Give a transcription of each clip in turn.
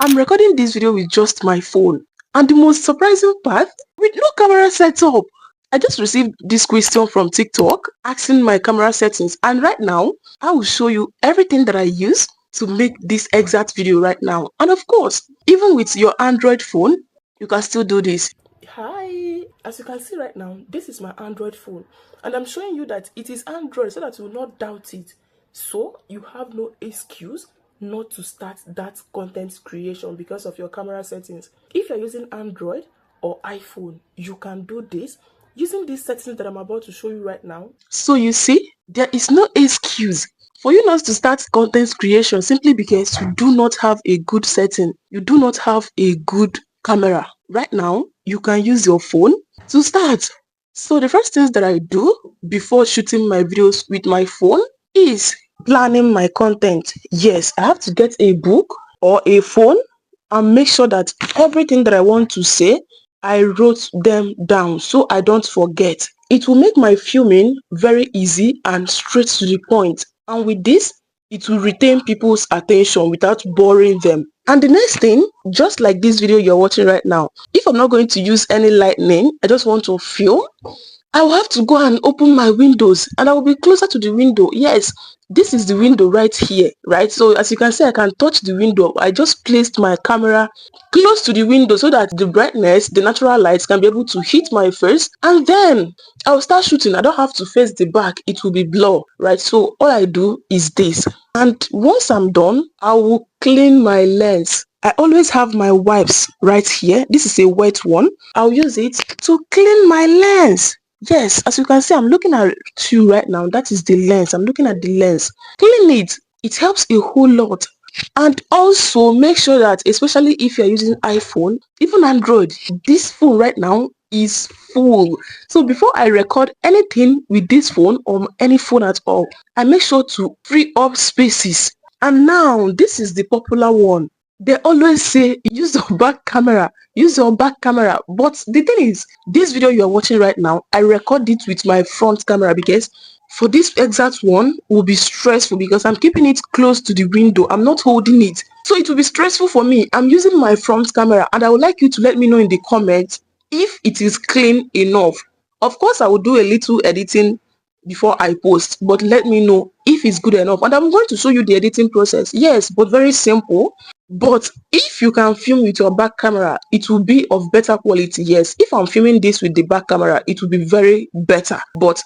I'm recording this video with just my phone. And the most surprising part, with no camera setup. I just received this question from TikTok asking my camera settings, and right now I will show you everything that I use to make this exact video right now. And of course, even with your Android phone, you can still do this. Hi, as you can see right now, this is my Android phone, and I'm showing you that it is Android so that you will not doubt it. So you have no excuse not to start that content creation because of your camera settings. If you're using Android or iPhone, you can do this using these settings that I'm about to show you right now. So you see, there is no excuse for you not to start content creation simply because you do not have a good setting. You do not have a good camera. Right now, you can use your phone to start. So the first things that I do before shooting my videos with my phone is planning my content. Yes, I have to get a book or a phone and make sure that everything that I want to say, I wrote them down so I don't forget. It will make my filming very easy and straight to the point. And with this, it will retain people's attention without boring them. And the next thing, just like this video you're watching right now, if I'm not going to use any lightning, I just want to film, I will have to go and open my windows and I will be closer to the window. Yes, this is the window right here, right? So as you can see, I can touch the window. I just placed my camera close to the window so that the brightness, the natural lights can be able to hit my face, and then I'll start shooting. I don't have to face the back, it will be blur, right? So all I do is this, and once I'm done, I will clean my lens. I always have my wipes right here. This is a wet one. I'll use it to clean my lens. Yes, as you can see, I'm looking at you right now. That is the lens. I'm looking at the lens. Clean it. It helps a whole lot. And also make sure that, especially if you're using iPhone, even Android, this phone right now is full. So before I record anything with this phone or any phone at all, I make sure to free up spaces. And now this is the popular one. They always say use your back camera, use your back camera. But the thing is, this video you are watching right now, I record it with my front camera because for this exact one will be stressful because I'm keeping it close to the window. I'm not holding it. So it will be stressful for me. I'm using my front camera, and I would like you to let me know in the comments if it is clean enough. Of course, I will do a little editing before I post, but let me know if it's good enough. And I'm going to show you the editing process. Yes, but very simple. But if you can film with your back camera, it will be of better quality. Yes, if I'm filming this with the back camera, it will be very better. But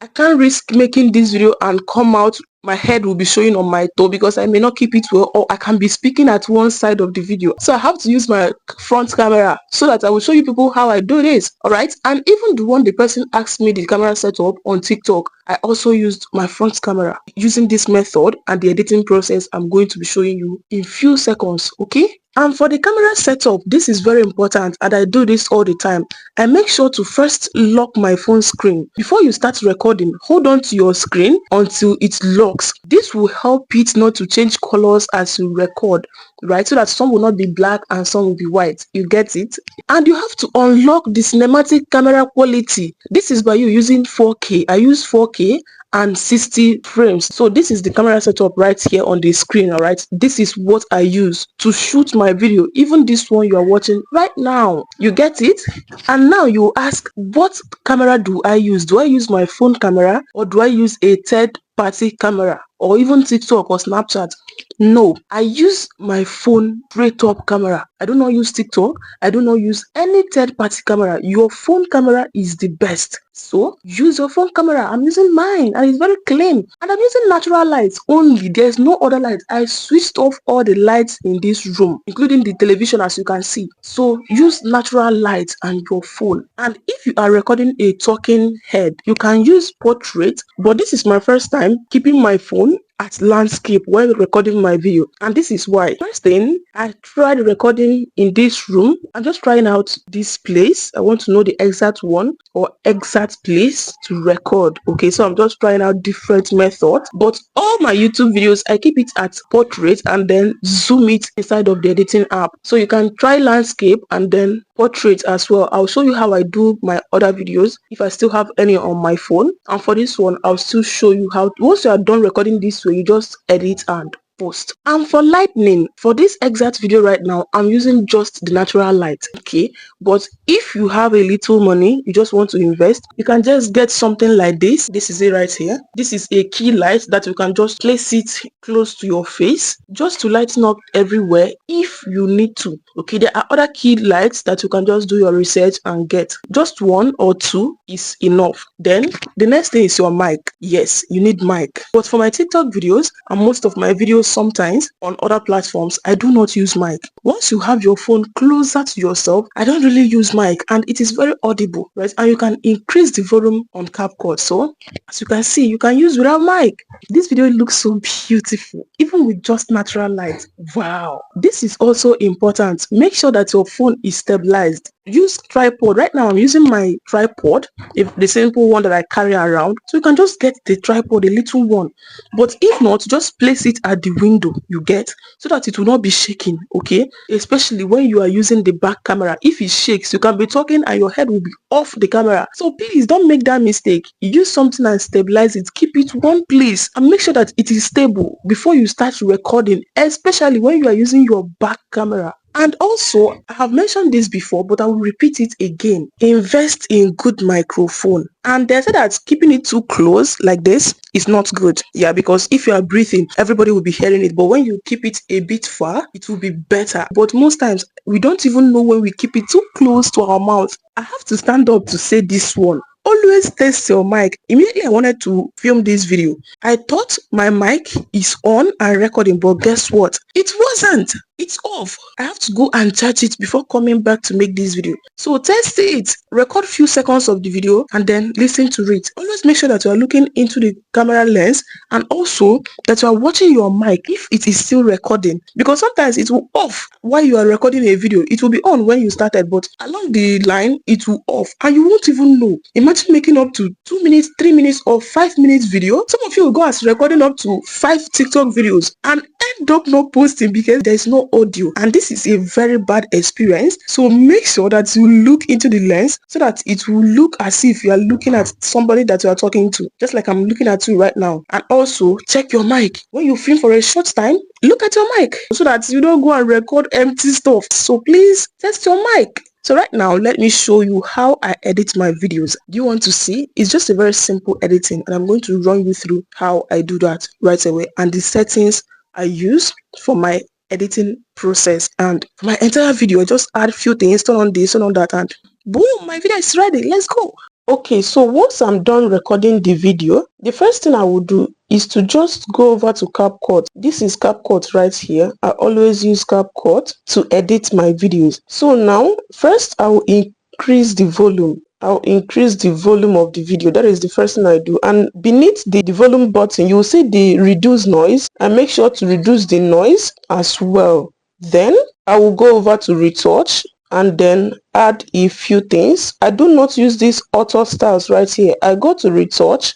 I can't risk making this video and come out, my head will be showing on my toe because I may not keep it well, or I can be speaking at one side of the video. So I have to use my front camera so that I will show you people how I do this. Alright, and even the one the person asked me the camera setup on TikTok, I also used my front camera. Using this method and the editing process, I'm going to be showing you in few seconds. Okay, and for the camera setup, this is very important, and I do this all the time. I make sure to first lock my phone screen. Before you start recording, hold on to your screen until it locks. This will help it not to change colors as you record, right? So that some will not be black and some will be white. You get it? And you have to unlock the cinematic camera quality. This is by you using 4K. I use 4K and 60 frames. So this is the camera setup right here on the screen. All right, this is what I use to shoot my video, even this one you are watching right now. You get it? And now you ask, what camera do I use? Do I use my phone camera, or do I use a third party camera, or even TikTok or Snapchat? No, I use my phone straight up camera. I do not use TikTok. I do not use any third party camera. Your phone camera is the best. So use your phone camera. I'm using mine and it's very clean. And I'm using natural lights only. There's no other lights. I switched off all the lights in this room, including the television, as you can see. So use natural lights and your phone. And if you are recording a talking head, you can use portrait. But this is my first time keeping my phone at landscape while recording my video, and this is why. First thing, I tried recording in this room. I'm just trying out this place. I want to know the exact one or exact place to record. Okay, so I'm just trying out different methods, but all my YouTube videos I keep it at portrait and then zoom it inside of the editing app. So you can try landscape and then portrait as well. I'll show you how I do my other videos if I still have any on my phone, and for this one I'll still show you how, once you are done recording this way, you just edit and post. And for lightning, for this exact video right now, I'm using just the natural light, okay? But if you have a little money, you just want to invest, you can just get something like this. This is it right here. This is a key light that you can just place it close to your face just to lighten up everywhere if you need to. Okay, there are other key lights that you can just do your research and get. Just one or two is enough. Then the next thing is your mic. Yes, you need mic. But for my TikTok videos and most of my videos sometimes on other platforms, I do not use mic. Once you have your phone closer to yourself, I don't really use mic and it is very audible, right? And you can increase the volume on CapCut. So as you can see, you can use without mic. This video looks so beautiful, even with just natural light. Wow. This is also important. Make sure that your phone is stabilized. Use tripod. Right now I'm using my tripod, if the simple one that I carry around, so you can just get the tripod, a little one. But if not, just place it at the window, you get, so that it will not be shaking, okay? Especially when you are using the back camera. If it shakes, you can be talking and your head will be off the camera. So please don't make that mistake. Use something and stabilize it. Keep it one place and make sure that it is stable before you start recording, especially when you are using your back camera. And also, I have mentioned this before, but I will repeat it again. Invest in good microphone. And they said that keeping it too close like this is not good. Yeah, because if you are breathing, everybody will be hearing it. But when you keep it a bit far, it will be better. But most times, we don't even know when we keep it too close to our mouth. I have to stand up to say this one. Always test your mic. Immediately I wanted to film this video, I thought my mic is on and recording, but guess what? It wasn't. It's off. I have to go and charge it before coming back to make this video. So test it. Record few seconds of the video and then listen to it. Always make sure that you are looking into the camera lens and also that you are watching your mic if it is still recording, because sometimes it will off while you are recording a video. It will be on when you started, but along the line it will off and you won't even know. Imagine making up to 2 minutes, 3 minutes or 5 minutes video. Some of you will go as recording up to 5 TikTok videos and end up not posting because there is no audio, and this is a very bad experience. So make sure that you look into the lens so that it will look as if you are looking at somebody that you are talking to, just like I'm looking at you right now. And also check your mic. When you film for a short time, look at your mic so that you don't go and record empty stuff. So please test your mic. So right now, let me show you how I edit my videos. Do you want to see? It's just a very simple editing, and I'm going to run you through how I do that right away and the settings I use for my editing process. And for my entire video, I just add a few things, turn on this, turn on that, and boom, my video is ready. Let's go. Okay, so once I'm done recording the video, the first thing I will do is to just go over to CapCut. This is CapCut right here. I always use CapCut to edit my videos. So now, first I will increase the volume. I'll increase the volume of the video. That is the first thing I do. And beneath the volume button, you will see the reduce noise. And make sure to reduce the noise as well. Then I will go over to retouch and then add a few things. I do not use these auto styles right here. I go to retouch,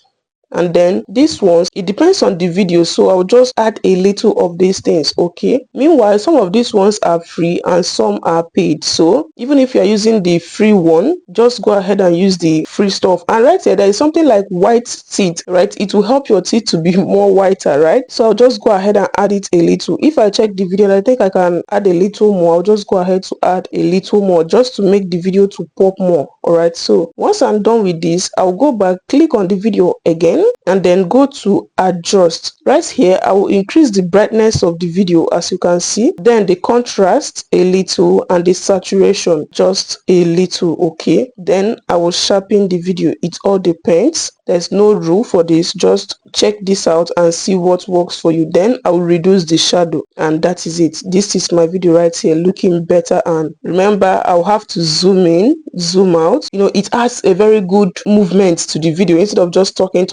and then these ones, it depends on the video, so I'll just add a little of these things. Okay, meanwhile, some of these ones are free and some are paid, so even if you're using the free one, just go ahead and use the free stuff. And right here there is something like white teeth, right? It will help your teeth to be more whiter, right? So I'll just go ahead and add it a little. If I check the video and I think I can add a little more, I'll just go ahead to add a little more just to make the video to pop more. All right, so once I'm done with this, I'll go back, click on the video again, and then go to adjust. Right here I will increase the brightness of the video, as you can see, then the contrast a little and the saturation just a little. Okay, then I will sharpen the video. It all depends. There's no rule for this. Just check this out and see what works for you. Then I will reduce the shadow, and that is it. This is my video right here, looking better. And remember, I'll have to zoom in, zoom out. You know, it adds a very good movement to the video. Instead of just talking,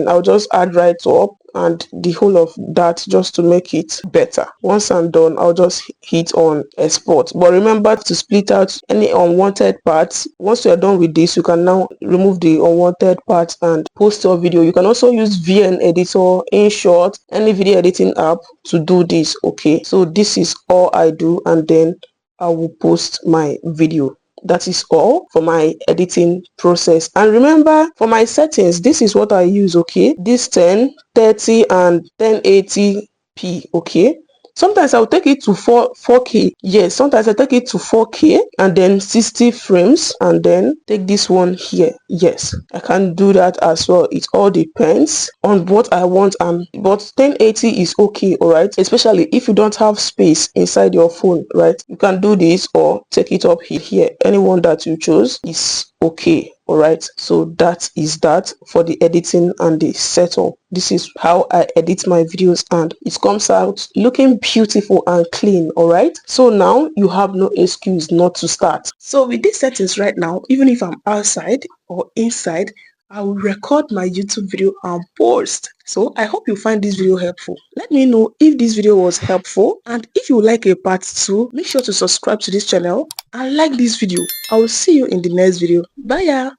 I'll just add right up and the whole of that just to make it better. Once I'm done, I'll just hit on export. But remember to split out any unwanted parts. Once you're done with this, you can now remove the unwanted parts and post your video. You can also use VN editor, InShot, any video editing app to do this. Okay, so this is all I do, and then I will post my video. That is all for my editing process. And remember, for my settings, this is what I use. Okay, this 10, 30 and 1080 okay. Sometimes I'll take it to 4K. Yes, sometimes I take it to 4K and then 60 frames and then take this one here. Yes, I can do that as well. It all depends on what I want, and but 1080 is okay, all right, especially if you don't have space inside your phone, right? You can do this or take it up here. Anyone that you chose is okay. All right, so that is that for the editing and the setup. This is how I edit my videos and it comes out looking beautiful and clean. All right, so now you have no excuse not to start. So with these settings right now, even if I'm outside or inside, I will record my YouTube video and post. So I hope you find this video helpful. Let me know if this video was helpful, and if you like a part 2, make sure to subscribe to this channel and like this video. I will see you in the next video. Bye.